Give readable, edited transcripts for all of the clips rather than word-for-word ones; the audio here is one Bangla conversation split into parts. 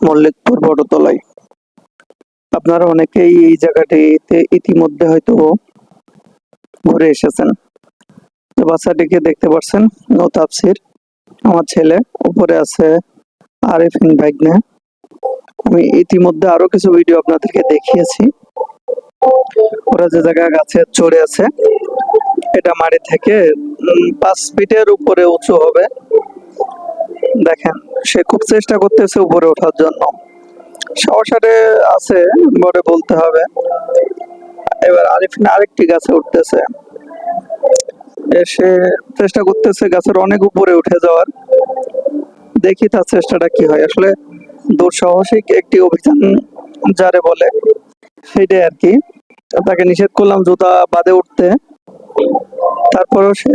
মল্লিকপুর বটতলায়। আপনারা অনেকেই এই জায়গাটিতে ইতিমধ্যে হয়তো ঘুরে এসেছেন। তো বাচ্চাটিকে দেখতে পাচ্ছেন, নো তাফসির আমার ছেলে, উপরে আছে আরিফিন ভাগ্নে। আমি ইতিমধ্যে আরো কিছু ভিডিও আপনাদেরকে দেখিয়েছি। ওরা যে জায়গায় গাছে চড়ে আছে, এটা মাটি থেকে 5 ফিটের উপরে উঁচু হবে। দেখেন, সে খুব চেষ্টা করতেছে উপরে ওঠার জন্য, সাহসে আছে বলে বলতে হবে। এবার আরিফিন আরেকটি গাছে উঠতেছে, সে চেষ্টা করতেছে গাছের অনেক উপরে উঠে যাওয়ার। দেখি তার চেষ্টাটা কি হয়। আসলে দুঃসাহসিক একটি অভিযান যারে বলে, সেটাই আর কি। তাকে নিষেধ করলাম জুতা বাদে উঠতে, তারপরেও সে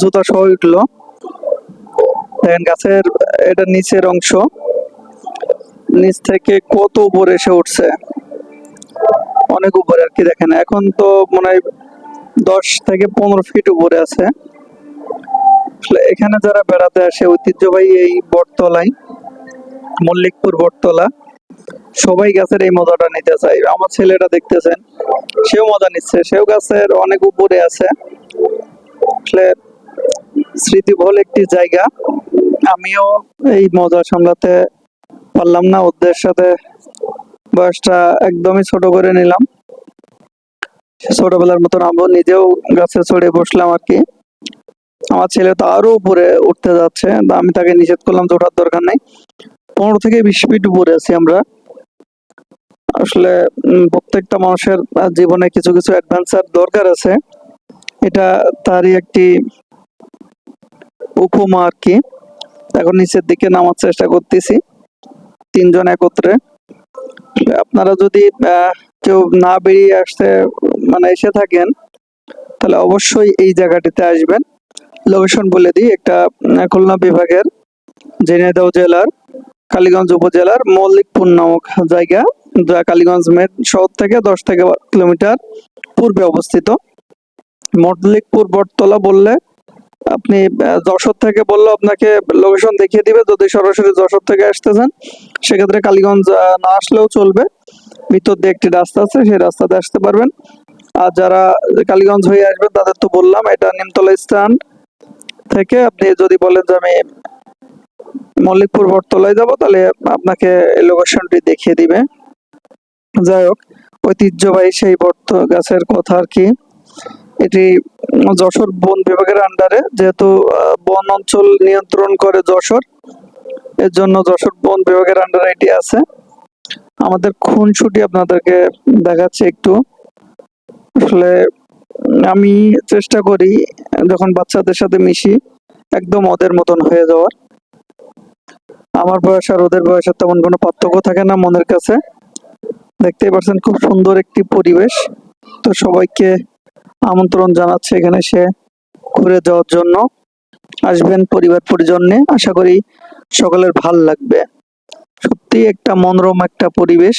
জুতা সহ উঠলো। দেখেন গাছের এটা নিচের অংশ, নিচ থেকে কত উপরে এসে উঠছে, অনেক উপরে আর কি। দেখেন এখন তো মনে হয় 10 থেকে 15 ফিট উপরে আছে। এখানে যারা বেড়াতে আসে ঐতিহ্যবাহী এই বটতলায়, মল্লিকপুর বটতলা, সবাই গাছের এই মজাটা নিতে চায়। আমার ছেলেটা দেখতেছেন, সেও মজা নিচ্ছে, সেও গাছের অনেক উপরে আছে। আসলে স্মৃতিবহুল একটি জায়গা। আমিও এই মজা সামলাতে পারলাম না, ওদের সাথে বয়সটা একদমই ছোট করে নিলাম। ছোটবেলার মতন আমরা নিজেও গাছে চড়ে বসলাম আর কি। আমার ছেলে তো আরো উপরে উঠতে যাচ্ছে, আমি তাকে নিষেধ করলাম যে ওঠার দরকার নাই। 15 থেকে 20 ফিট উপরে আছি আমরা। আসলে প্রত্যেকটা মানুষের জীবনে কিছু কিছু অ্যাডভেঞ্চার দরকার আছে, এটা তারই একটি উপমা আর কি। এখন নিচের দিকে নামার চেষ্টা করতেছি 3 জন একত্রে। আপনারা যদি কেউ না বেরিয়ে আসতে মানে এসে থাকেন, তাহলে অবশ্যই এই জায়গাটিতে আসবেন। লোকেশন বলে দিই, একটা খুলনা বিভাগের ঝিনাইদহ জেলার কালীগঞ্জ উপজেলার মল্লিকপুর নামক জায়গা, যা কালীগঞ্জ মেন শহর থেকে 10 থেকে 12 কিলোমিটার পূর্বে অবস্থিত। মল্লিকপুর বটতলা বললে আপনি যশোর থেকে বললে আপনাকে লোকেশন দেখিয়ে দিবে। যদি সরাসরি যশোর থেকে আসতে চান, সেক্ষেত্রে কালীগঞ্জ না আসলেও চলবে, ভিতর দিয়ে একটি রাস্তা আছে, সেই রাস্তাতে আসতে পারবেন। আর যারা কালীগঞ্জ হয়ে আসবেন তাদের তো বললাম, এটা নিমতলা স্ট্যান্ড থেকে আপনি যদি বলেন যে আমি মল্লিকপুর বটতলায় যাব, তাহলে আপনাকে এই লোকেশনটি দেখিয়ে দিবে। যাই হোক, ঐতিহ্যবাহী সেই বট গাছের কথা আর কি। এটি যশোর বন বিভাগের আন্ডারে, যেহেতু বন অঞ্চল নিয়ন্ত্রণ করে যশোর, এর জন্য যশোর বন বিভাগের আন্ডারে এটি আছে। আমাদের খুনসুটি আপনাদেরকে দেখাচ্ছি একটু। আসলে আমি চেষ্টা করি যখন বাচ্চাদের সাথে মিশি একদম ওদের মতন হয়ে যাওয়ার। আমার বয়স আর ওদের বয়সের তেমন কোনো পার্থক্য থাকে না মনের কাছে। দেখতেই পাচ্ছেন খুব সুন্দর একটি পরিবেশ। তো সবাইকে আমন্ত্রণ জানাচ্ছে এখানে সে ঘুরে যাওয়ার জন্য। আসবেন পরিবার পরিজন নিয়ে, আশা করি সকলের ভাল লাগবে। সত্যি একটা মনোরম একটা পরিবেশ।